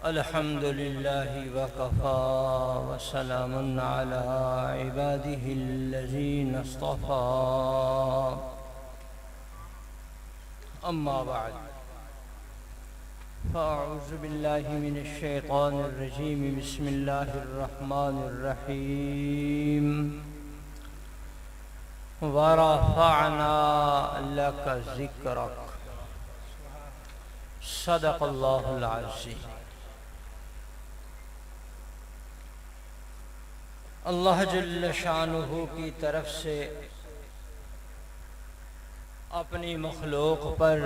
الحمد لله وكفى وسلام على عباده الذين اصطفى أما بعد فأعوذ بالله من الشيطان الرجيم بسم الله الرحمن الرحيم ورفعنا لك ذكرك صدق اللہ العظیم۔ اللہ جل شانہ کی طرف سے اپنی مخلوق پر،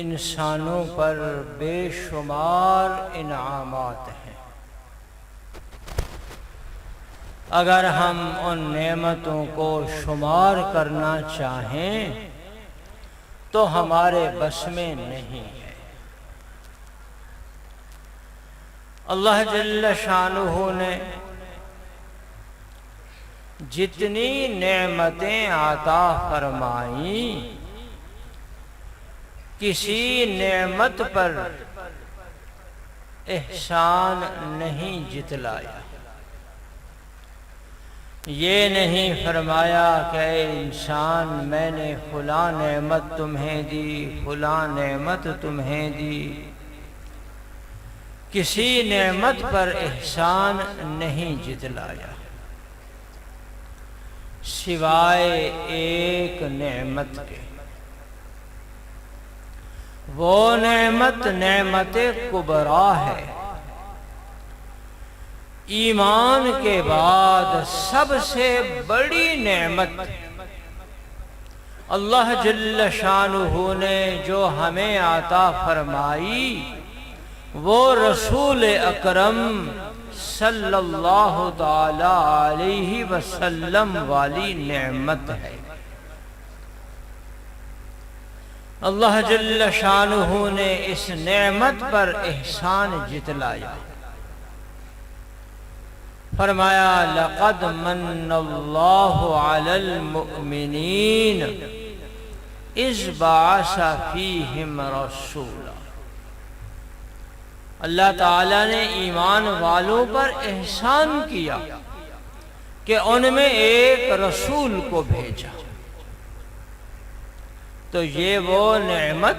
انسانوں پر بے شمار انعامات ہیں۔ اگر ہم ان نعمتوں کو شمار کرنا چاہیں تو ہمارے بس میں نہیں ہے۔ اللہ جل شانہ نے جتنی نعمتیں عطا فرمائیں، کسی نعمت پر احسان نہیں جتلایا۔ یہ نہیں فرمایا کہ اے انسان میں نے فلاں نعمت تمہیں دی، فلاں نعمت تمہیں دی۔ کسی نعمت پر احسان نہیں جتلایا سوائے ایک نعمت کے۔ وہ نعمت نعمت کبریٰ ہے۔ ایمان کے بعد سب سے بڑی نعمت اللہ جل شانہ نے جو ہمیں عطا فرمائی وہ رسول اکرم صلی اللہ تعالی علیہ وسلم والی نعمت ہے۔ اللہ جل شانہ نے اس نعمت پر احسان جتلایا۔ فرمایا لقد من اللہ علی المؤمنین اذ بعث فیہم رسولا۔ اللہ تعالیٰ نے ایمان والوں پر احسان کیا کہ ان میں ایک رسول کو بھیجا۔ تو یہ وہ نعمت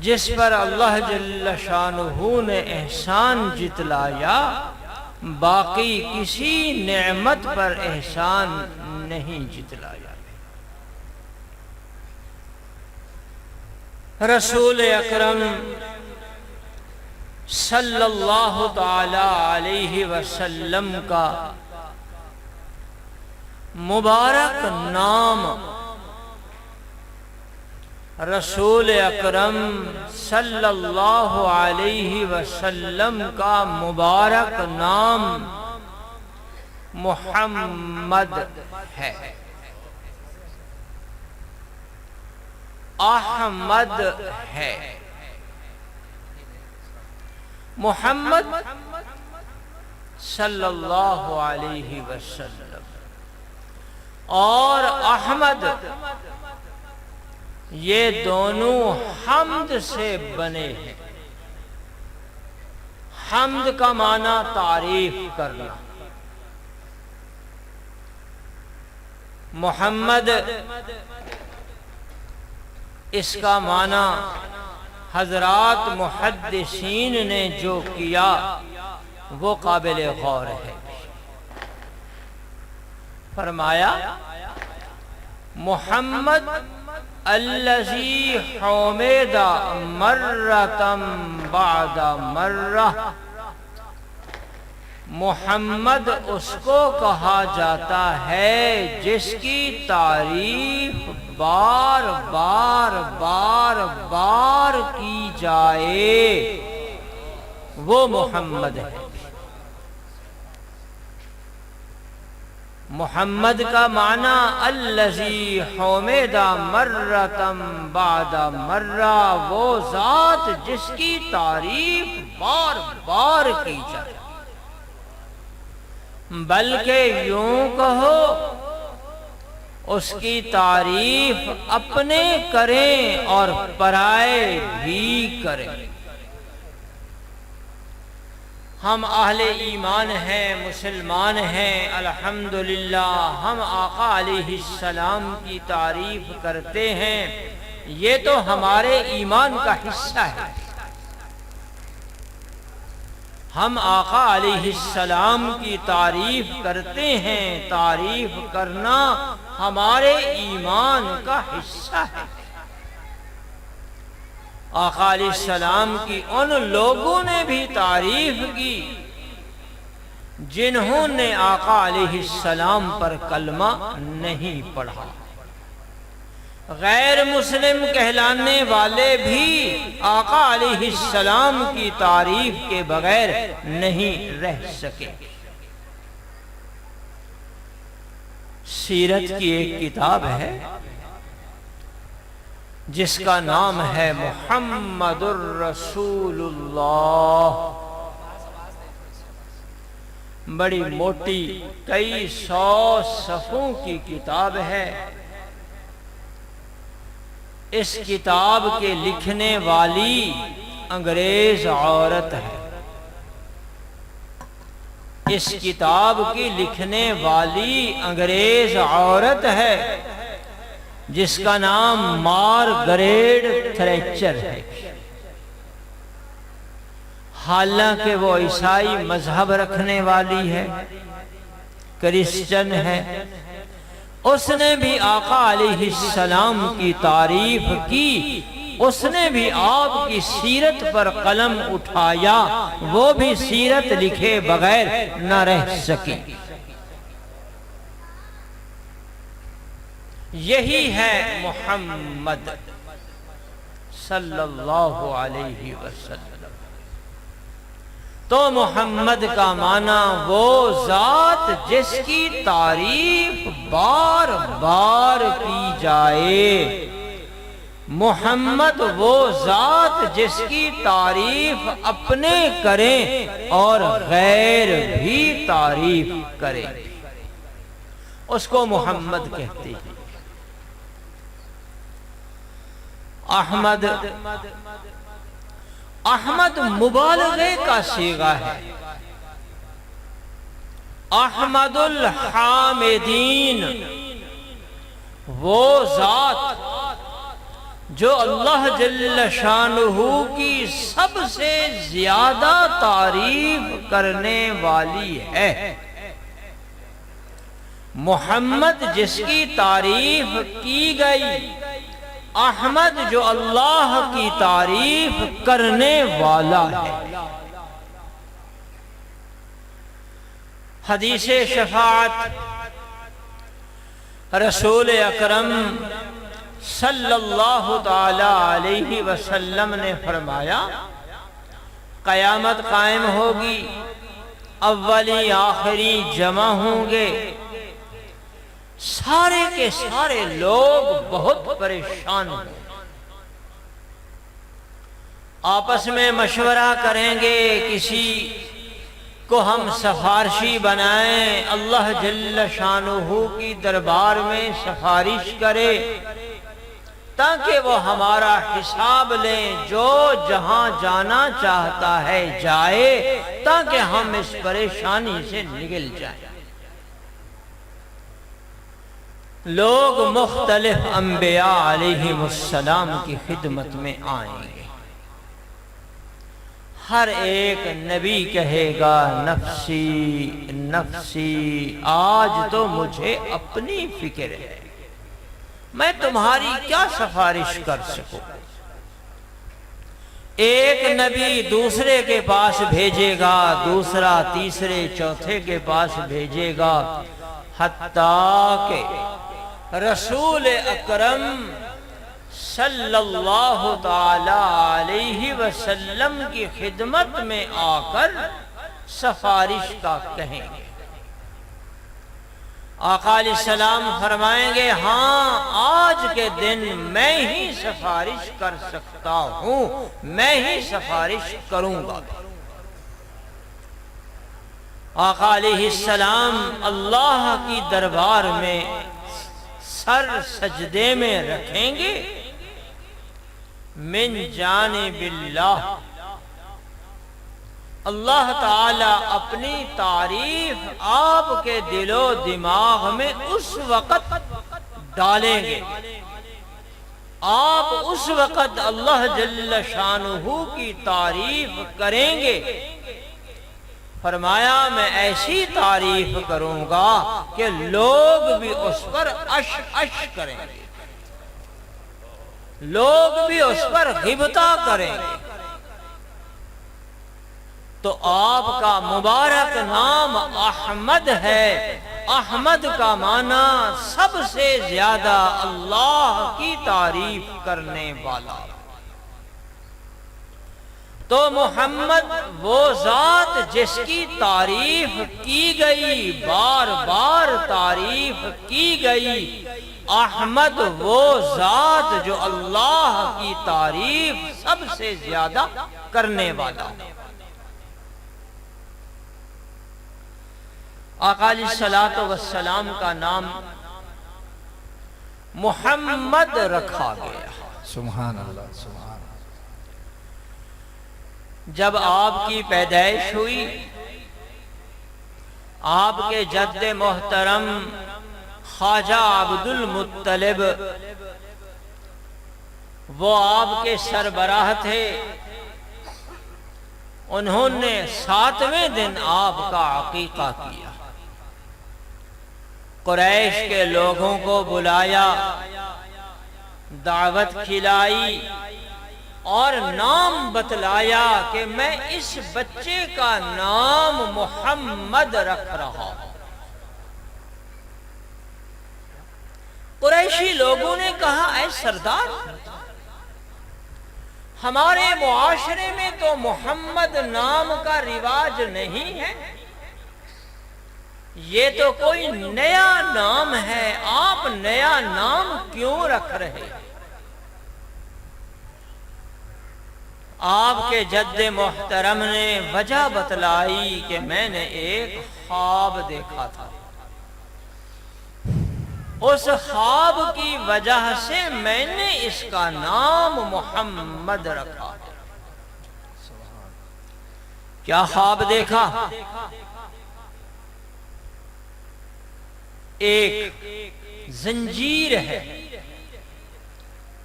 جس پر اللہ جل شانہ نے احسان جتلایا، باقی کسی نعمت پر احسان نہیں جتلایا۔ رسول اکرم صلی اللہ تعالی علیہ وسلم کا مبارک نام، رسول اکرم صلی اللہ علیہ وسلم کا مبارک نام محمد ہے، احمد ہے۔ محمد صلی اللہ علیہ وسلم اور احمد یہ دونوں حمد سے بنے ہیں۔ حمد کا معنی تعریف کرنا۔ محمد اس کا معنی حضرات محدثین نے جو کیا وہ قابل غور ہے۔ فرمایا محمد الذی حمد مرۃ بعد مرہ۔ محمد اس کو کہا جاتا ہے جس کی تعریف بار بار بار بار کی جائے، وہ محمد ہے۔ محمد کا معنی الذی حمد مرۃ بعد مرہ، وہ ذات جس کی تعریف بار بار کی جائے۔ بلکہ یوں کہو اس کی تعریف اپنے کریں اور پرائے بھی کریں۔ ہم اہل ایمان ہیں، مسلمان ہیں، الحمدللہ ہم آقا علیہ السلام کی تعریف کرتے ہیں، یہ تو ہمارے ایمان کا حصہ ہے۔ ہم آقا علیہ السلام کی تعریف کرتے ہیں، تعریف کرنا ہمارے ایمان کا حصہ ہے۔ آقا علیہ السلام کی ان لوگوں نے بھی تعریف کی جنہوں نے آقا علیہ السلام پر کلمہ نہیں پڑھا۔ غیر مسلم کہلانے والے بھی آقا علیہ السلام کی تعریف کے بغیر نہیں رہ سکے۔ سیرت کی ایک کتاب ہے جس کا نام ہے محمد الرسول اللہ، بڑی موٹی کئی 100 صفحوں کی کتاب ہے۔ اس کتاب کے لکھنے والی انگریز عورت ہے۔ اس کتاب کی لکھنے والی انگریز عورت ہے جس کا نام مارگریٹ تھریچر ہے۔ حالانکہ وہ عیسائی مذہب رکھنے والی ہے، کرسچن ہے، اس نے بھی آقا علیہ السلام کی تعریف کی، اس نے بھی آپ کی سیرت پر قلم اٹھایا، وہ بھی سیرت لکھے بغیر نہ رہ سکی۔ یہی ہے محمد صلی اللہ علیہ وسلم۔ تو محمد کا معنی وہ ذات جس کی تعریف بار بار کی جائے، محمد وہ ذات جس کی تعریف اپنے کریں اور غیر بھی تعریف کریں، اس کو محمد کہتے ہیں۔ احمد مبالغے کا صیغہ ہے۔ احمد الحامدین، وہ ذات جو اللہ جل شانہ کی سب سے زیادہ تعریف کرنے والی ہے۔ محمد جس کی تعریف کی گئی، احمد جو اللہ کی تعریف کرنے والا ہے۔ حدیث شفاعت رسول اکرم صلی اللہ تعالی علیہ وسلم نے فرمایا، قیامت قائم ہوگی، اولی آخری جمع ہوں گے، سارے کے سارے لوگ بہت پریشان ہیں، آپس میں مشورہ کریں گے کسی کو ہم سفارشی بنائیں، اللہ جل شانہ کی دربار میں سفارش کرے تاکہ وہ ہمارا حساب لیں، جو جہاں جانا چاہتا ہے جائے تاکہ ہم اس پریشانی سے نکل جائیں۔ لوگ مختلف انبیاء علیہ السلام کی خدمت میں آئیں گے، ہر ایک نبی کہے گا نفسی نفسی، آج تو مجھے اپنی فکر ہے، میں تمہاری کیا سفارش کر سکوں۔ ایک نبی دوسرے کے پاس بھیجے گا، دوسرا تیسرے چوتھے کے پاس بھیجے گا، حتیٰ کہ رسول اکرم صلی اللہ تعالی علیہ وسلم کی خدمت میں آ کر سفارش کا کہیں گے۔ آقا علیہ السلام فرمائیں گے، ہاں آج کے دن میں ہی سفارش کر سکتا ہوں، میں ہی سفارش کروں گا۔ آقا علیہ السلام اللہ کی دربار میں سر سجدے میں رکھیں گے من جانب اللہ، اللہ تعالی اپنی تعریف آپ کے دل و دماغ میں اس وقت ڈالیں گے، آپ اس وقت اللہ جل شانہ کی تعریف کریں گے۔ فرمایا میں ایسی تعریف کروں گا کہ لوگ بھی اس پر اش اش کریں گے، لوگ بھی اس پر غبطہ کریں گے۔ تو آپ کا مبارک نام احمد ہے، احمد کا معنی سب سے زیادہ اللہ کی تعریف کرنے والا۔ تو محمد وہ ذات جس کی تعریف کی گئی، بار بار تعریف کی گئی، احمد وہ ذات جو اللہ کی تعریف سب سے زیادہ کرنے والا۔ آقا علیہ الصلوۃ والسلام کا نام محمد رکھا گیا۔ سبحان اللہ، سبحان اللہ۔ جب آپ کی پیدائش ہوئی، آپ کے جد محترم خواجہ عبد المطلب وہ آپ کے سربراہ تھے، انہوں نے 7ویں دن آپ کا عقیقہ کیا، قریش کے لوگوں کو بلایا، دعوت کھلائی اور نام بتلایا کہ میں اس بچے کا نام محمد رکھ رہا ہوں۔ قریشی لوگوں نے کہا اے سردار، ہمارے معاشرے میں تو محمد نام کا رواج نہیں ہے، یہ تو کوئی نیا نام ہے، آپ نیا نام کیوں رکھ رہے؟ آپ کے جد محترم نے وجہ بتلائی کہ میں نے ایک خواب دیکھا تھا، اس خواب کی وجہ سے میں نے اس کا نام محمد رکھا۔ کیا خواب دیکھا؟ ایک زنجیر ہے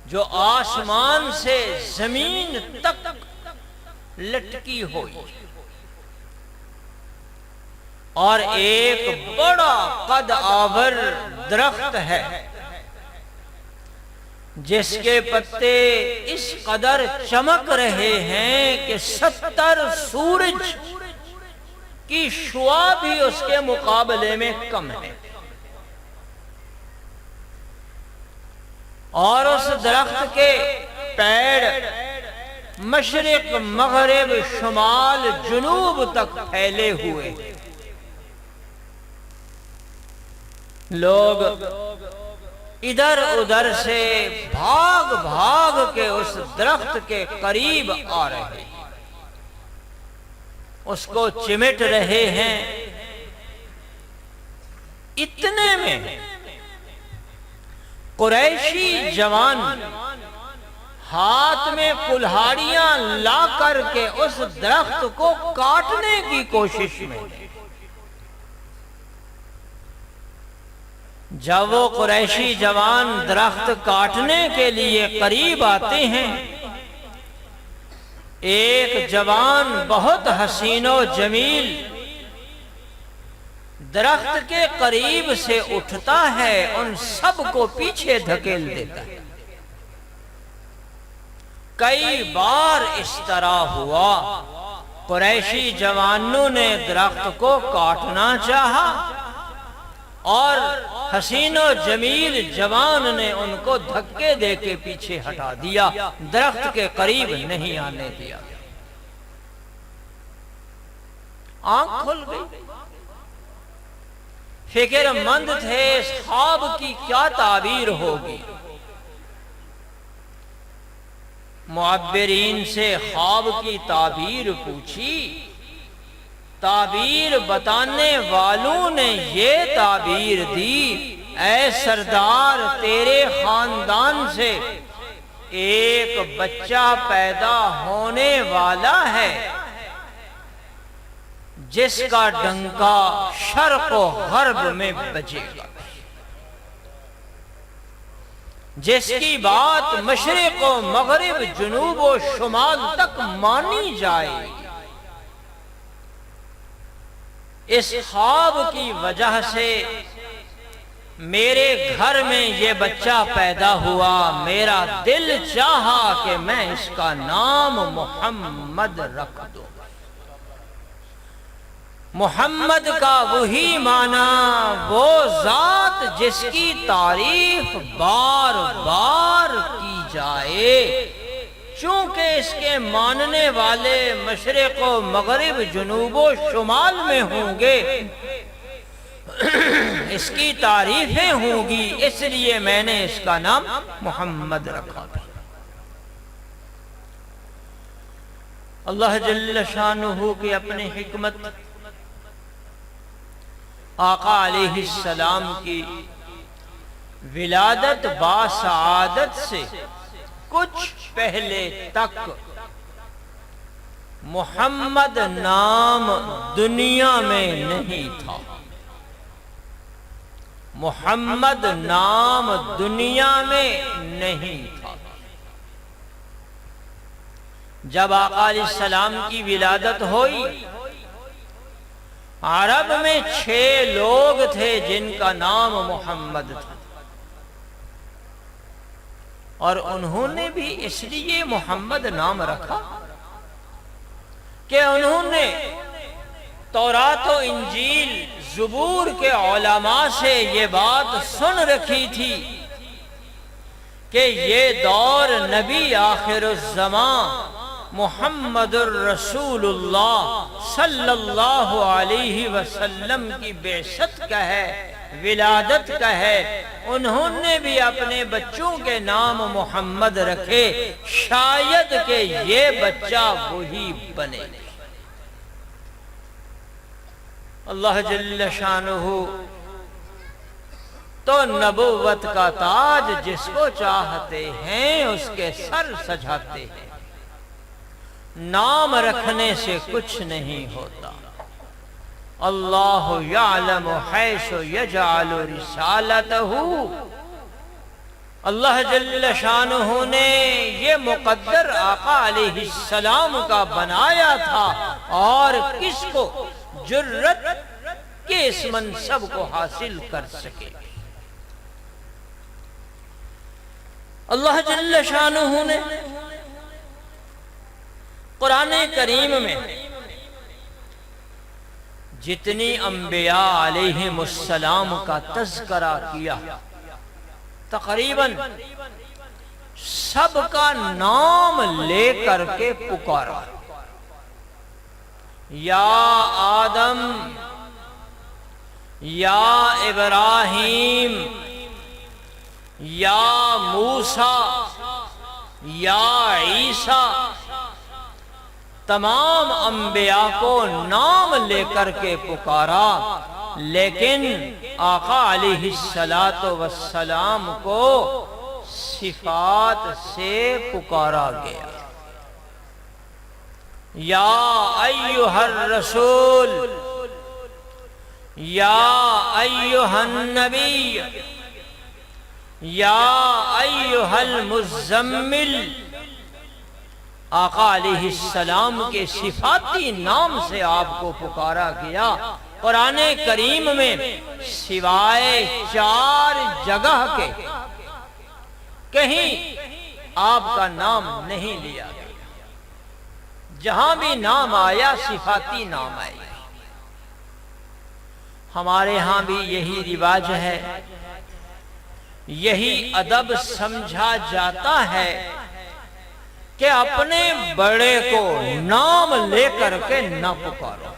جو آسمان سے زمین تک لٹکی ہوئی، اور ایک بڑا قد آور درخت ہے جس کے پتے اس قدر چمک رہے ہیں کہ 70 سورج کی شعاع بھی اس کے مقابلے میں کم ہے، اور اس درخت کے پیڑ مشرق مغرب شمال جنوب تک پھیلے ہوئے۔ لوگ ادھر ادھر سے بھاگ بھاگ کے اس درخت کے قریب آ رہے ہیں، اس کو چمٹ رہے ہیں۔ اتنے میں قریشی جوان ہاتھ میں کلہاڑیاں لا کر کے اس درخت کو کاٹنے کی کوشش میں، جب وہ قریشی جوان درخت کاٹنے کے لیے قریب آتے ہیں، ایک جوان بہت حسین و جمیل درخت کے قریب سے اٹھتا ہے، ان سب کو پیچھے دھکیل دیتا ہے۔ کئی بار اس طرح ہوا، قریشی جوانوں نے درخت کو کاٹنا چاہا اور حسین و جمیل جوان نے ان کو دھکے دے کے پیچھے ہٹا دیا، درخت کے قریب نہیں آنے دیا۔ آنکھ کھل گئی، فکر مند تھے اس خواب کی کیا تعبیر ہوگی۔ معبرین سے خواب کی تعبیر پوچھی، تعبیر بتانے والوں نے یہ تعبیر دی اے سردار تیرے خاندان سے ایک بچہ پیدا ہونے والا ہے جس کا ڈنکا شرق و غرب میں بجے گا، جس کی بات مشرق و مغرب جنوب و شمال تک مانی جائے گی۔ اس خواب کی وجہ سے میرے گھر میں یہ بچہ پیدا ہوا، میرا دل چاہا کہ میں اس کا نام محمد رکھ دوں۔ محمد کا وہی معنی وہ ذات جس کی تعریف بار بار کی جائے، چونکہ اس کے ماننے والے مشرق و مغرب جنوب و شمال میں ہوں گے، اس کی تعریفیں ہوں گی، اس لیے میں نے اس کا نام محمد رکھا۔ اللہ جل شانہ کی اپنی حکمت، آقا علیہ السلام کی ولادت باسعادت سے کچھ پہلے تک محمد نام دنیا میں نہیں تھا۔ محمد نام دنیا میں نہیں تھا۔ جب آقا علیہ السلام کی ولادت ہوئی، عرب میں 6 لوگ تھے جن کا نام محمد تھا، اور انہوں نے بھی اس لیے محمد نام رکھا کہ انہوں نے تورات و انجیل زبور کے علماء سے یہ بات سن رکھی تھی کہ یہ دور نبی آخر الزمان محمد الرسول اللہ صلی اللہ علیہ وسلم کی بعثت کا ہے، ولادت کا ہے۔ انہوں نے بھی اپنے بچوں کے نام محمد رکھے، شاید کہ یہ بچہ وہی بنے۔ اللہ جل شانہ تو نبوت کا تاج جس کو چاہتے ہیں اس کے سر سجاتے ہیں۔ نام رکھنے سے کچھ نہیں ہوتا۔ اللہ یعلم حیث یجعل رسالتہ، اللہ جل شانہ نے یہ مقدر آقا علیہ السلام کا بنایا تھا، اور کس کو جرت کہ اس منصب کو حاصل کر سکے۔ اللہ جل شانہ نے قرآن کریم میں جتنی انبیاء علیہم السلام کا تذکرہ کیا، تقریباً سب کا نام لے کر کے پکارا۔ یا آدم، یا ابراہیم، یا موسیٰ، یا عیسیٰ، تمام انبیاء کو نام لے کر کے پکارا، لیکن آقا علیہ السلام کو صفات سے پکارا گیا۔ یا ایھا الرسول، یا ایھا النبی، یا ایھا المزمل، آقا علیہ السلام کے صفاتی نام سے آپ کو پکارا گیا۔ قرآن کریم میں سوائے 4 جگہ کے کہیں آپ کا نام نہیں لیا گیا۔ جہاں بھی نام آیا صفاتی نام آئی۔ ہمارے ہاں بھی یہی رواج ہے، یہی ادب سمجھا جاتا ہے کہ اپنے بڑے کو نام لے کر کے نہ پکارو،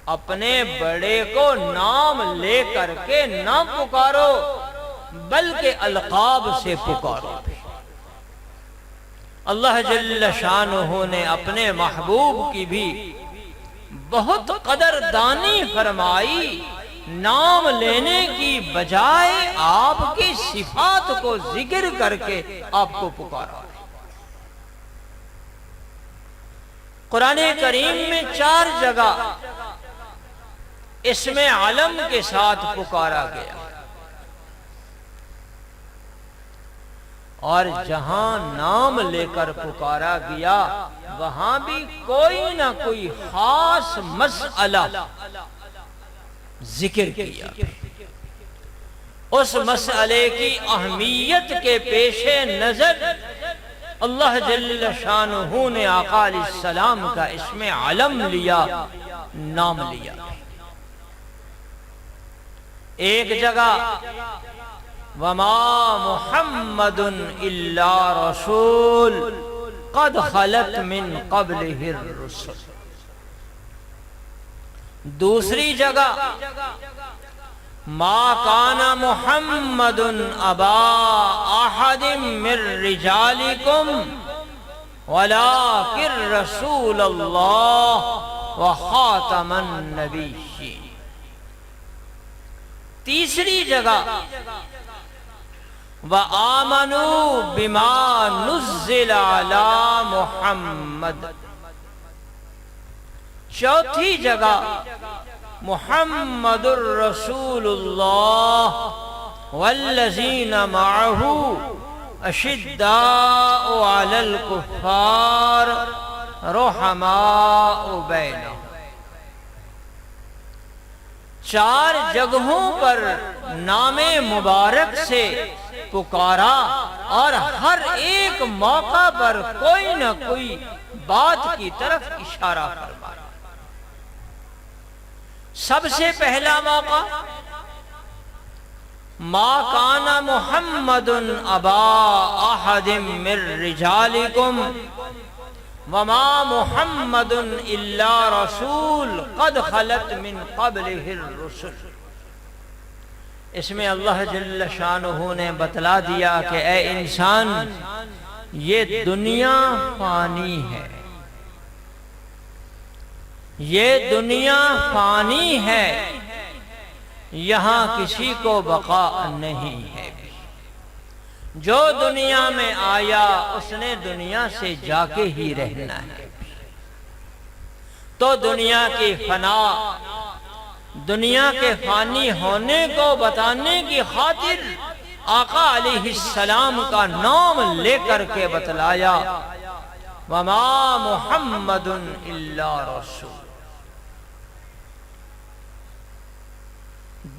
اپنے بڑے کو نام لے کر کے نہ پکارو، بلکہ القاب سے پکارو۔ اللہ جل شانہ نے اپنے محبوب کی بھی بہت قدردانی فرمائی نام لینے کی بجائے آپ کی صفات کو ذکر کر کے آپ کو پکارا۔ قرآن کریم میں 4 جگہ اسم علم کے ساتھ پکارا گیا، اور جہاں نام لے کر پکارا گیا وہاں بھی کوئی نہ کوئی خاص مسئلہ ذکر کیا۔ اس مسئلے کی اہمیت کے پیش نظر اللہ جل شانہ نے آقا علیہ السلام کا اسم علم لیا، نام لیا۔ ایک جگہ وَمَا مُحَمَّدٌ إِلَّا رَسُولٌ قَدْ خَلَتْ مِن قَبْلِهِ الرُّسُلُ۔ دوسری جگہ مَا كَانَ مُحَمَّدٌ أَبَا أَحَدٍ مِّن رِّجَالِكُمْ وَلَٰكِن رَّسُولَ اللَّهِ وَخَاتَمَ النَّبِيِّينَ۔ تیسری جگہ وَآمَنُوا بِمَا نُزِّلَ عَلَى مُحَمَّدٍ۔ چوتھی جگہ محمد الرسول اللہ والذین معہ اشداء علی الکفار رحماء بینہم۔ 4 جگہوں پر نام مبارک سے پکارا، اور ہر ایک موقع پر کوئی نہ کوئی بات کی طرف اشارہ فرمایا۔ سب سے پہلا موقع ما کان محمد ابا احد من رجالکم وما محمد الا رسول قد خلت من قبلہ الرسل۔ اس میں اللہ جل شانہ نے بتلا دیا کہ اے انسان، یہ دنیا فانی ہے، یہ دنیا فانی ہے، یہاں کسی کو بقا نہیں ہے۔ جو دنیا میں آیا اس نے دنیا سے جا کے ہی رہنا ہے۔ تو دنیا کی فنا، دنیا کے فانی ہونے کو بتانے کی خاطر آقا علیہ السلام کا نام لے کر کے بتلایا، وَمَا مُحَمَّدٌ إِلَّا رَسُولٌ۔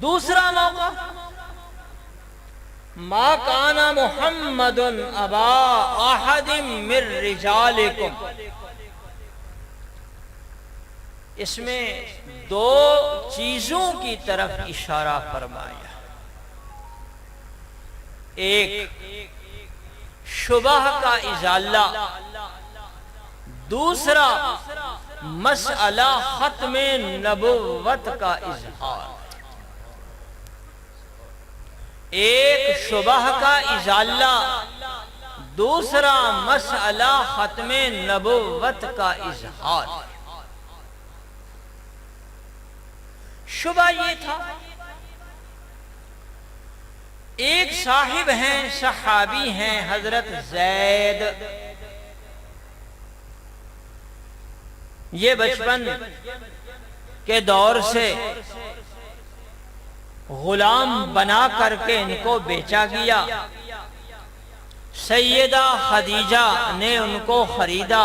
دوسرا موقع ما کان محمد ابا احد من رجالکم۔ اس میں 2 چیزوں کی طرف اشارہ فرمایا۔ ایک شبہ کا ازالہ، دوسرا مسئلہ ختم نبوت کا اظہار۔ ایک شبہ کا ازالہ، دوسرا مسئلہ ختم نبوت کا اظہار۔ شبہ یہ تھا، ایک صاحب ہیں، صحابی ہیں، حضرت زید۔ یہ بچپن کے دور سے غلام بنا کر کے ان کو بیچا گیا۔ سیدہ خدیجہ نے ان کو خریدا۔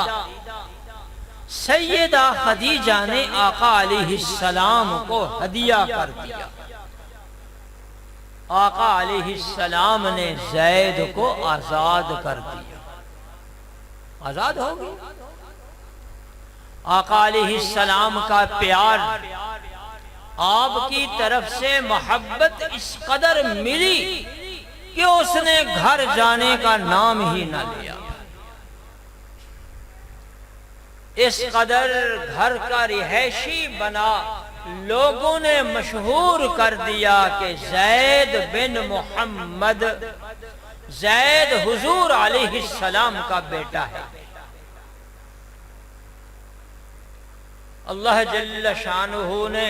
سیدہ خدیجہ نے آقا علیہ السلام کو ہدیہ کر دیا۔ آقا علیہ السلام نے زید کو آزاد کر دیا۔ آزاد ہو گیا۔ آقا علیہ السلام کا پیار، آپ کی طرف سے محبت اس قدر ملی کہ اس نے گھر جانے کا نام ہی نہ لیا۔ اس قدر گھر کا رہائشی بنا، لوگوں نے مشہور کر دیا کہ زید بن محمد، زید حضور علیہ السلام کا بیٹا ہے۔ اللہ جل شانہ نے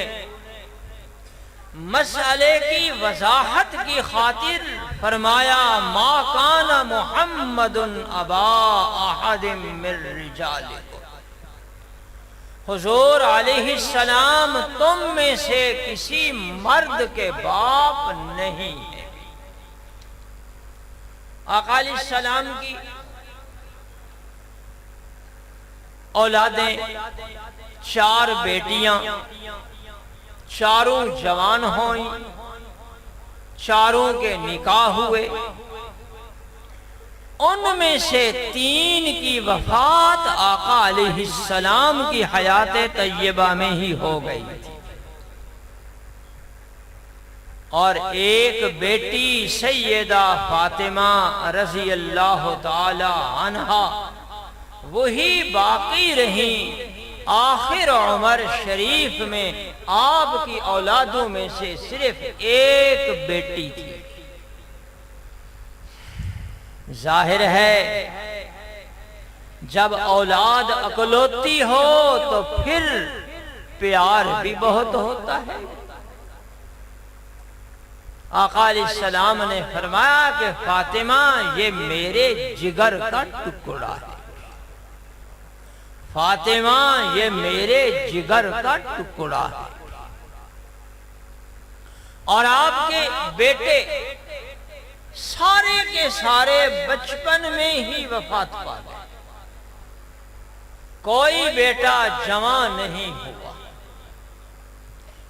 مسئلے کی وضاحت کی خاطر فرمایا ما کان محمد ابا احد من رجالکم، حضور علیہ السلام تم میں سے کسی مرد کے باپ نہیں ہے۔ آقا علیہ السلام کی اولادیں 4 بیٹیاں، چاروں جوان ہوئیں، چاروں کے نکاح ہوئے، ان میں سے 3 کی وفات آقا علیہ السلام کی حیات طیبہ میں ہی ہو گئی تھی، اور ایک بیٹی سیدہ فاطمہ رضی اللہ تعالی عنہا وہی باقی رہیں۔ آخر عمر شریف میں آپ کی اولادوں میں سے صرف ایک بیٹی تھی۔ ظاہر ہے جب اولاد اکلوتی ہو تو پھر پیار بھی بہت ہوتا ہے۔ آقا علیہ السلام نے فرمایا کہ فاطمہ یہ میرے جگر کا ٹکڑا ہے، فاطمہ یہ میرے جگر کا ٹکڑا ہے۔ اور آپ کے بیٹے سارے کے سارے بچپن میں ہی وفات پا گئے، کوئی بیٹا جوان نہیں ہوا۔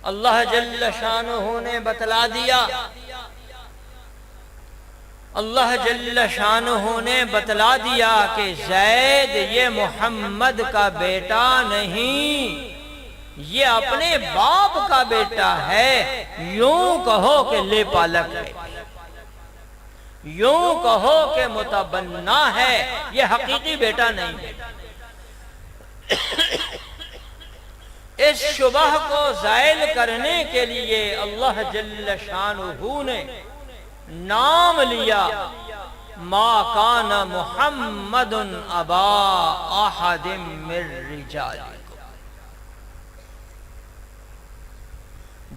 اللہ جل شانہ نے بتلا دیا، اللہ جل شانہ نے بتلا دیا کہ زید یہ محمد کا بیٹا نہیں، یہ اپنے باپ کا بیٹا ہے، یوں کہو کہ لے پالک ہے، یوں کہو کہ متبنہ ہے، یہ حقیقی بیٹا نہیں ہے۔ اس شبہ کو زائل کرنے کے لیے اللہ جل شانہ نے نام لیا ما کان محمد ابا احد من رجالکم۔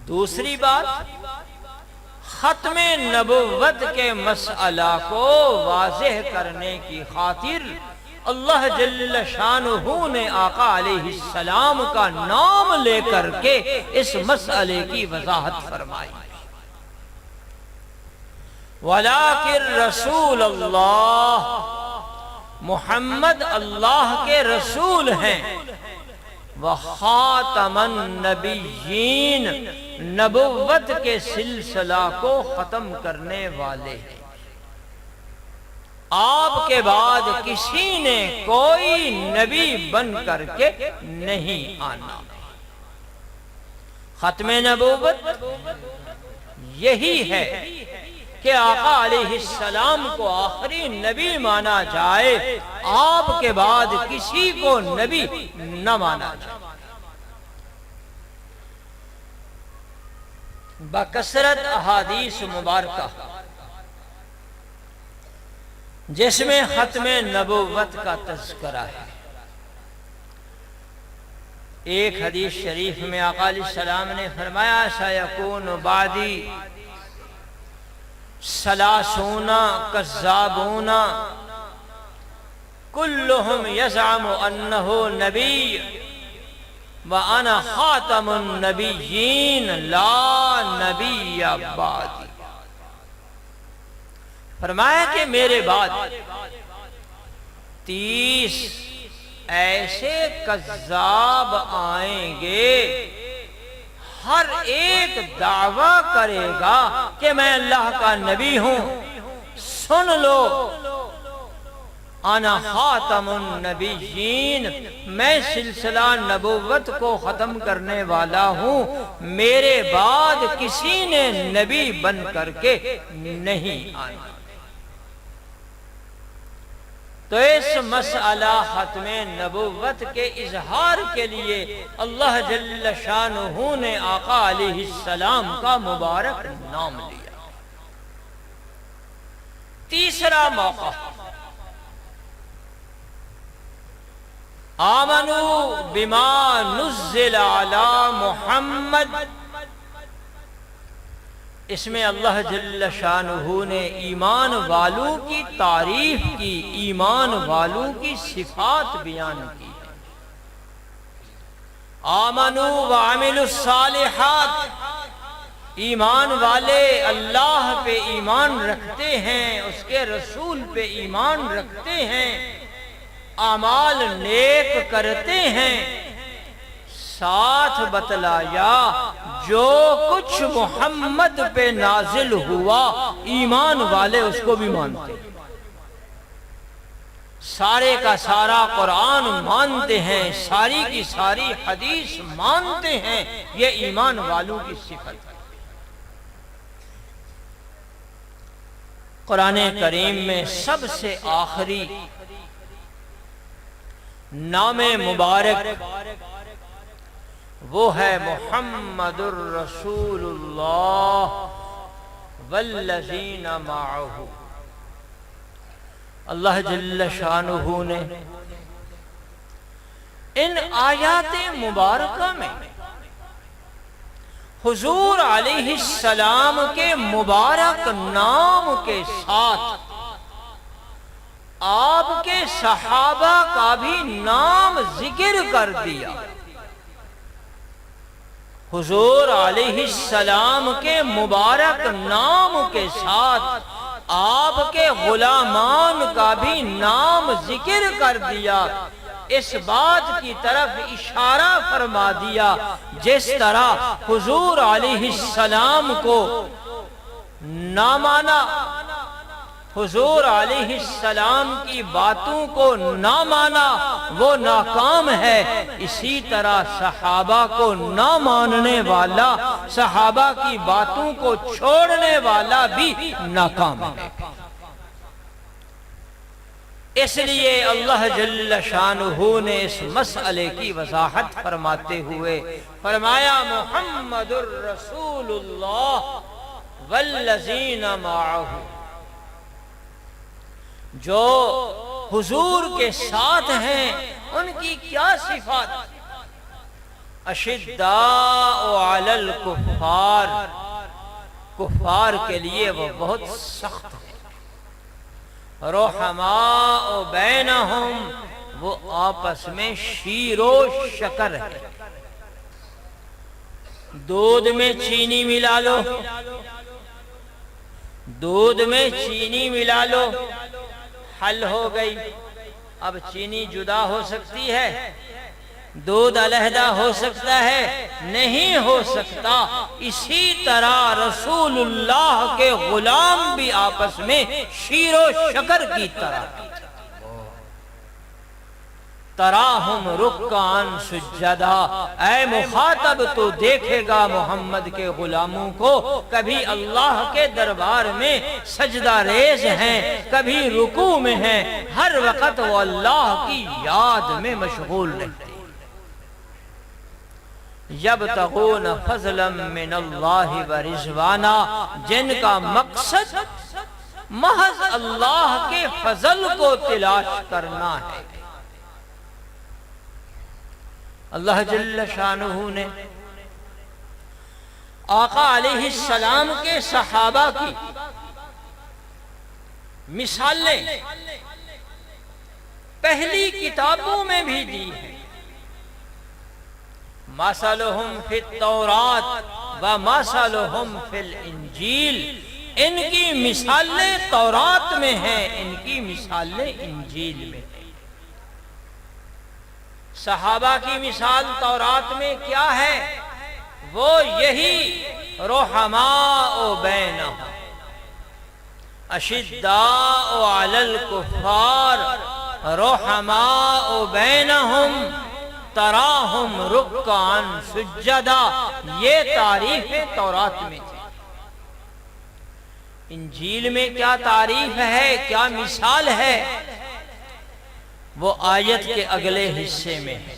دوسری بات، ختم نبوت کے مسئلہ کو واضح کرنے کی خاطر اللہ جل شانہ نے آقا علیہ السلام کا نام لے کر کے اس مسئلے کی وضاحت فرمائی۔ ولیکن رسول اللہ، محمد اللہ کے رسول ہیں، وخاتم النبیین، نبوت کے سلسلہ کو ختم کرنے والے ہیں۔ آپ کے بعد کسی نے کوئی نبی بن کر کے نہیں آنا۔ ختم نبوت یہی ہے کہ آقا علیہ السلام کو آخری نبی مانا جائے، آپ کے بعد کسی کو نبی نہ مانا جائے۔ بکثرت احادیث مبارکہ جس میں ختم نبوت کا تذکرہ ہے۔ ایک حدیث شریف میں آقا علیہ السلام نے فرمایا سیکون بعدی ثلاثون کذابون کلہم یزعم انہ نبی وانا خاتم النبیین لا نبی بعدی۔ فرمایا کہ میرے بعد 30 ایسے کذاب آئیں گے، ہر ایک دعویٰ کرے گا کہ میں اللہ کا نبی ہوں، سن لو انا خاتم النبیین، میں سلسلہ نبوت کو ختم کرنے والا ہوں، میرے بعد کسی نے نبی بن کر کے نہیں آنا۔ تو اس مسئلہ ختم نبوت کے اظہار کے لیے اللہ جل شانہ نے آقا علیہ السلام کا مبارک نام لیا۔ تیسرا موقع، آمنوا بما نزل علی محمد اس میں اللہ جل شانہ نے ایمان والوں کی تعریف کی، ایمان والوں کی صفات بیان کی۔ آمنوا وعملوا الصالحات، ایمان والے اللہ پہ ایمان رکھتے ہیں، اس کے رسول پہ ایمان رکھتے ہیں، اعمال نیک کرتے ہیں، ساتھ بتلایا جو کچھ محمد پہ نازل ہوا ایمان والے اس کو بھی مانتے ہیں، سارے کا سارا قرآن مانتے ہیں، ساری کی ساری حدیث مانتے ہیں، یہ ایمان والوں کی صفت ہے۔ قرآن کریم میں سب سے آخری نام مبارک وہ ہے محمد الرسول اللہ والذین معہ۔ اللہ جل شانہ نے ان آیات مبارکہ میں حضور علیہ السلام کے مبارک نام کے ساتھ آپ کے صحابہ کا بھی نام ذکر کر دیا۔ حضور علیہ السلام کے مبارک نام کے ساتھ آپ کے غلامان کا بھی نام ذکر کر دیا، اس بات کی طرف اشارہ فرما دیا جس طرح حضور علیہ السلام کو نہ مانا، حضور علیہ السلام کی باتوں کو نہ مانا وہ ناکام ہے، اسی طرح صحابہ کو نہ ماننے والا، صحابہ کی باتوں کو چھوڑنے والا بھی ناکام ہے۔ اس لیے اللہ جل شانہ نے اس مسئلے کی وضاحت فرماتے ہوئے فرمایا محمد الرسول اللہ والذین معہ، جو حضور کے ساتھ ہیں ان کی کیا صفات؟ اشداء علی الکفار، کفار کے لیے وہ بہت سخت ہے، رحماء بینہم، وہ آپس میں شیر و شکر ہے، دودھ میں چینی ملا لو، دودھ میں چینی ملا لو، حل ہو گئی۔ اب چینی جدا ہو سکتی ہے؟ دودھ علیحدہ ہو سکتا ہے؟ نہیں ہو سکتا۔ اسی طرح رسول اللہ کے غلام بھی آپس میں شیر و شکر کی طرح، تراہم رکعاً سجدا، اے مخاطب تو دیکھے گا محمد کے غلاموں کو کبھی اللہ کے دربار میں سجدہ ریز ہیں، کبھی رکوع میں ہیں، ہر وقت وہ اللہ کی یاد میں مشغول رہتے ہیں۔ یبتغون فضلا من اللہ ورضوانا، جن کا مقصد محض اللہ کے فضل کو تلاش کرنا ہے۔ اللہ جل شانہ نے آقا علیہ السلام کے صحابہ کی مثالیں پہلی کتابوں میں بھی دی ہیں، مثلہم فی التوراۃ و مثلہم فی الانجیل، ان کی مثالیں تورات میں ہیں، ان کی مثالیں انجیل میں ہیں۔ صحابہ کی مثال تورات میں کیا ہے؟ وہ یہی رحماء بینہم، اشداء علی الکفار، رحماء بینہم، تراہم رکعاً سجدا، یہ تعریف تورات میں تھی۔ انجیل میں کیا تعریف ہے، کیا مثال ہے؟ وہ آیت کے اگلے حصے میں ہے،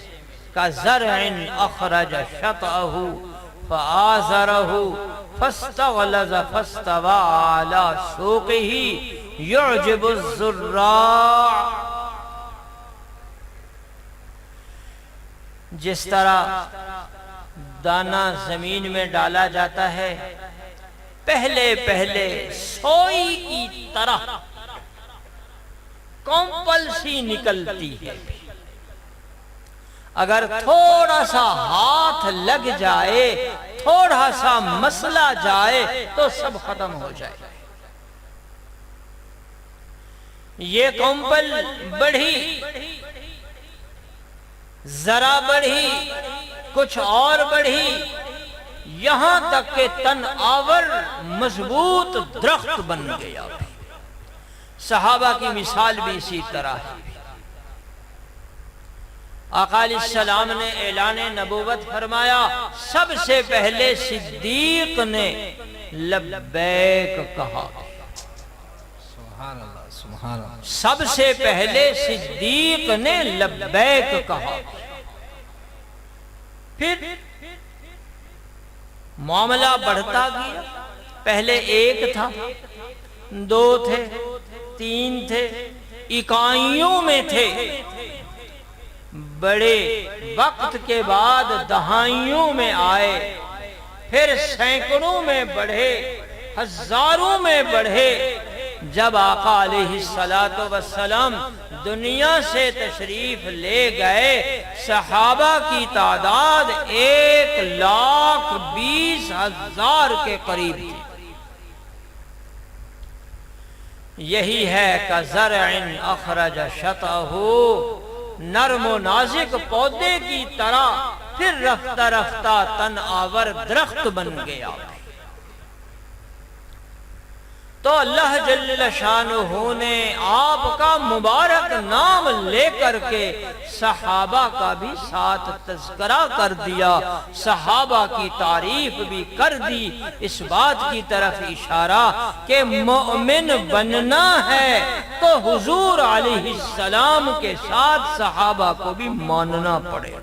كَزَرْعٍ أَخْرَجَ شَطْأَهُ فَآزَرَهُ فَاسْتَغْلَظَ فَاسْتَوَىٰ عَلَىٰ سُوقِهِ يُعْجِبُ الزُّرَّاعَ، جس طرح دانہ زمین میں ڈالا جاتا ہے، پہلے پہلے سوئی کی طرح کمپلسی نکلتی ہے، اگر تھوڑا سا ہاتھ لگ جائے، تھوڑا سا مسئلہ جائے تو سب ختم ہو جائے۔ یہ کمپل بڑھی، ذرا بڑھی، کچھ اور بڑھی، یہاں تک کہ تن آور مضبوط درخت بن گیا۔ صحابہ کی مثال بھی اسی طرح ہے۔ آقا علیہ السلام نے اعلان نبوت فرمایا، سب سے پہلے صدیق نے لبیک کہا۔ سبحان اللہ، سبحان اللہ۔ سب سے پہلے صدیق نے لبیک کہا۔ پھر معاملہ بڑھتا گیا، پہلے ایک تھا، دو تھے، تین تھے، اکائیوں میں تھے، بڑے وقت کے بعد دہائیوں میں آئے، پھر سینکڑوں میں بڑھے، ہزاروں میں بڑھے۔ جب آقا علیہ السلام دنیا سے تشریف لے گئے، صحابہ کی تعداد 1,20,000 کے قریب تھی۔ یہی ہے کزرع اخرج شطأہ، نرم و نازک پودے کی طرح پھر رفتہ رفتہ تن آور درخت بن گیا۔ تو اللہ جل شانہ نے آپ کا مبارک نام لے کر کے صحابہ کا بھی ساتھ تذکرہ کر دیا، صحابہ کی تعریف بھی کر دی، اس بات کی طرف اشارہ کہ مومن بننا ہے تو حضور علیہ السلام کے ساتھ صحابہ کو بھی ماننا پڑے گا۔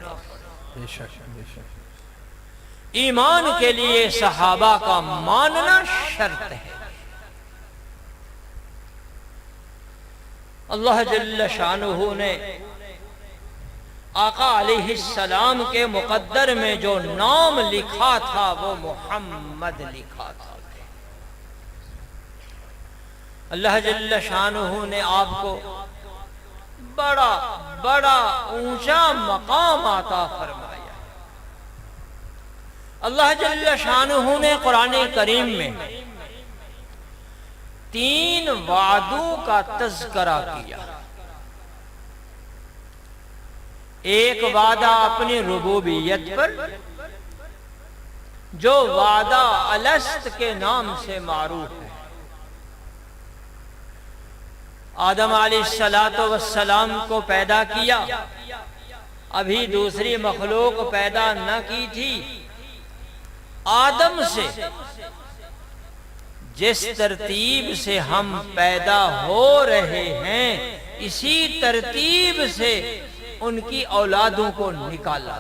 بے شک، بے شک۔ ایمان کے لیے صحابہ کا ماننا شرط ہے۔ اللہ جل شانہ نے آقا علیہ السلام کے مقدر میں جو نام لکھا تھا وہ محمد لکھا تھا۔ اللہ جل شانہ نے آپ کو بڑا بڑا اونچا مقام عطا فرمایا۔ اللہ جل شانہ نے قرآن کریم میں 3 وعدوں کا تذکرہ کیا۔ ایک وعدہ اپنی ربوبیت پر، جو وعدہ الست کے نام سے معروف ہے۔ آدم علیہ السلام کو پیدا کیا، ابھی دوسری مخلوق پیدا نہ کی تھی۔ آدم سے جس ترتیب سے ہم پیدا ہو رہے ہیں، اسی ترتیب سے ان کی اولادوں کو نکالا،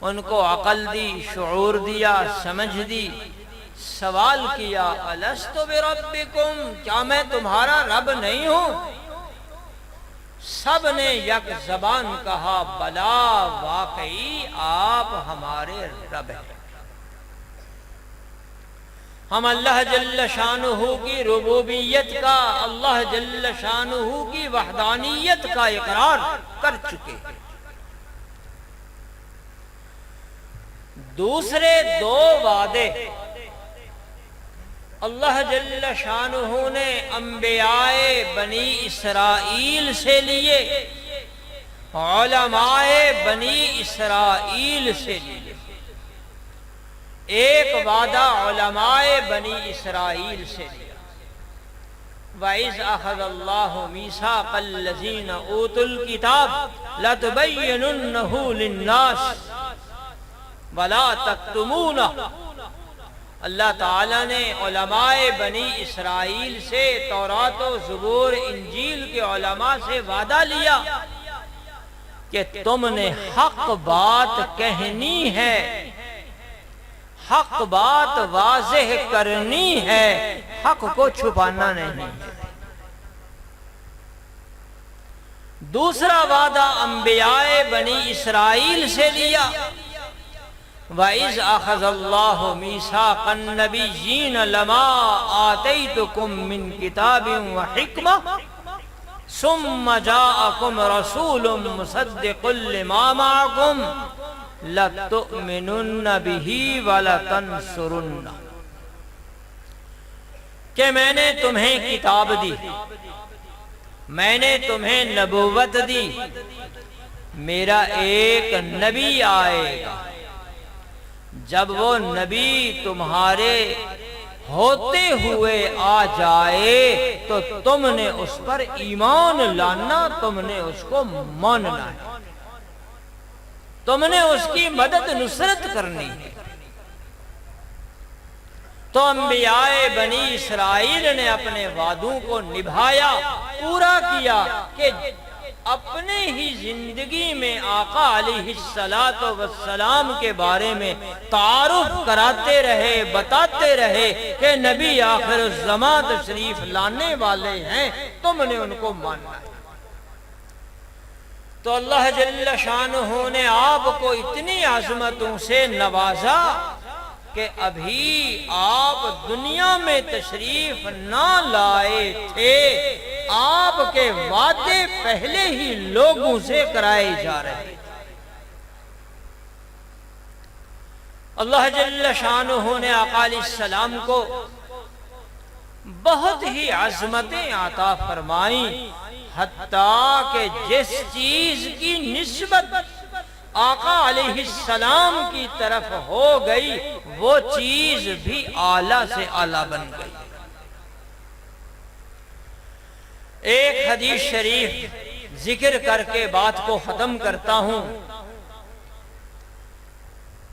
ان کو عقل دی، شعور دیا، سمجھ دی، سوال کیا، الستُ بربکم، کیا میں تمہارا رب نہیں ہوں؟ سب نے یک زبان کہا، بلا، واقعی آپ ہمارے رب ہیں۔ ہم اللہ جل شانہ کی ربوبیت کا، اللہ جل شانہ کی وحدانیت کا اقرار کر چکے ہیں۔ دوسرے 2 وعدے اللہ جل شانہ نے انبیاء بنی اسرائیل سے لیے، علماء بنی اسرائیل سے لیے۔ ایک وعدہ علماء بنی اسرائیل سے لیا، وَإِذْ أَخَذَ اللَّهُ مِيثَاقَ الَّذِينَ أُوتُوا الْكِتَابَ لَتُبَيِّنُنَّهُ لِلنَّاسِ وَلَا تَكْتُمُونَهُ۔ اللہ تعالیٰ نے علماء بنی اسرائیل سے، تورات و زبور انجیل کے علماء سے وعدہ لیا کہ تم نے حق بات کہنی ہے، حق بات واضح کرنی ہے، حق کو چھپانا نہیں۔ دوسرا وعدہ انبیاء بنی اسرائیل سے لیا وَإِذْ أَخَذَ اللَّهُ مِيثَاقَ النَّبِيِّينَ لَمَا آتَيْتُكُم مِّن كِتَابٍ وَحِكْمَةٍ ثُمَّ جَاءَكُمْ رَسُولٌ مُصَدِّقٌ لِّمَا مَعَكُمْ لَتُؤْمِنُنَّ بِهِ وَلَتَنصُرُنَّهُ، کہ میں نے تمہیں کتاب دی، میں نے تمہیں نبوت دی، میرا ایک نبی آئے گا، جب وہ نبی تمہارے ہوتے ہوئے آ جائے تو تم نے اس پر ایمان لانا، تم نے اس کو ماننا ہے، تم نے اس کی مدد نصرت کرنی ہے۔ تو انبیاء بنی اسرائیل نے اپنے وعدوں کو نبھایا، پورا کیا، کہ اپنے ہی زندگی میں آقا علیہ السلام کے بارے میں تعارف کراتے رہے، بتاتے رہے کہ نبی آخر الزمان تشریف لانے والے ہیں، تم نے ان کو ماننا ہے۔ تو اللہ جل شانہ نے آپ کو اتنی عظمتوں سے نوازا کہ ابھی آپ دنیا میں تشریف نہ لائے تھے، آپ کے وعدے پہلے ہی لوگوں سے کرائے جا رہے تھے۔ اللہ جل شانہ نے آقا علیہ السلام کو بہت ہی عظمتیں عطا فرمائیں، حتیٰ کہ جس چیز کی نسبت آقا علیہ السلام کی طرف ہو گئی وہ چیز بھی اعلیٰ سے اعلیٰ بن گئی۔ ایک حدیث شریف ذکر کر کے بات کو ختم کرتا ہوں۔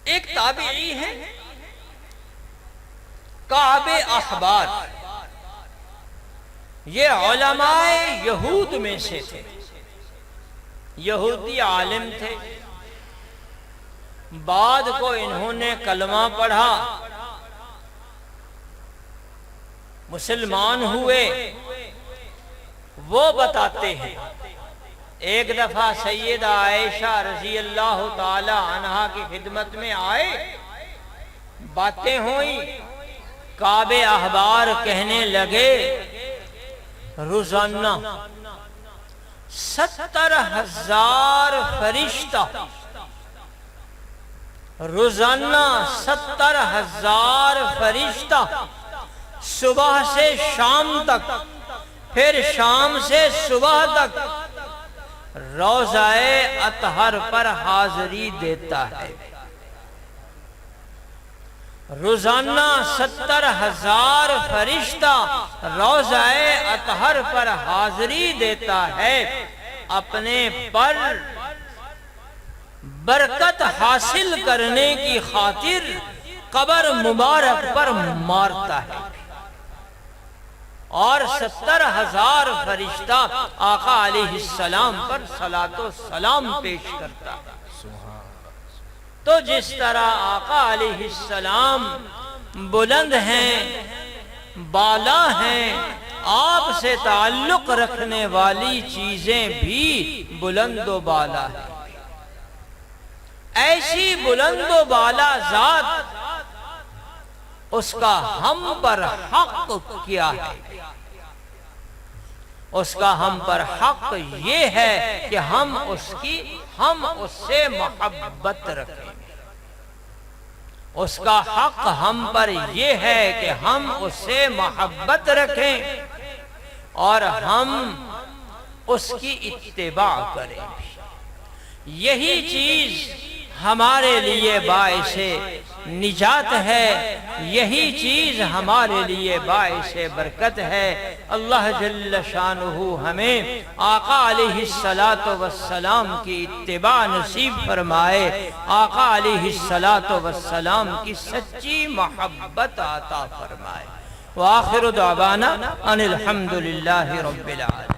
ایک تابعی ہے کعب احبار، یہ علماء یہود میں سے تھے، یہودی عالم تھے، بعد کو انہوں نے کلمہ پڑھا، مسلمان ہوئے۔ وہ بتاتے ہیں ایک دفعہ سیدہ عائشہ رضی اللہ تعالی عنہا کی خدمت میں آئے، باتیں ہوئیں، کعب احبار کہنے لگے روزانہ 70,000 فرشتہ، روزانہ 70,000 فرشتہ صبح سے شام تک، پھر شام سے صبح تک روضہ اطہر پر حاضری دیتا ہے۔ روزانہ 70,000 فرشتہ روضہ اطہر پر حاضری دیتا ہے، اپنے پر برکت حاصل کرنے کی خاطر قبر مبارک پر مارتا ہے، اور 70,000 فرشتہ آقا علیہ السلام پر صلاۃ و سلام پیش کرتا ہے۔ تو جس طرح آقا علیہ السلام بلند ہیں، بالا ہیں، آپ سے تعلق رکھنے والی چیزیں بھی بلند و بالا ہیں، ایسی بلند و بالا ذات، اس کا ہم پر حق کیا ہے؟ اس کا ہم پر حق یہ ہے کہ ہم اس سے محبت رکھیں، اس کا حق ہم پر یہ ہے کہ ہم اس سے محبت رکھیں اور ہم اس کی اتباع کریں۔ یہی چیز ہمارے لیے باعث نجات ہے، یہی چیز ہمارے لیے باعث برکت ہے۔ اللہ جل شانہ ہمیں آقا علیہ السلام کی اتباع نصیب فرمائے، آقا علیہ السلام کی سچی محبت عطا فرمائے۔ وآخر دعوانا ان الحمدللہ رب العالمین۔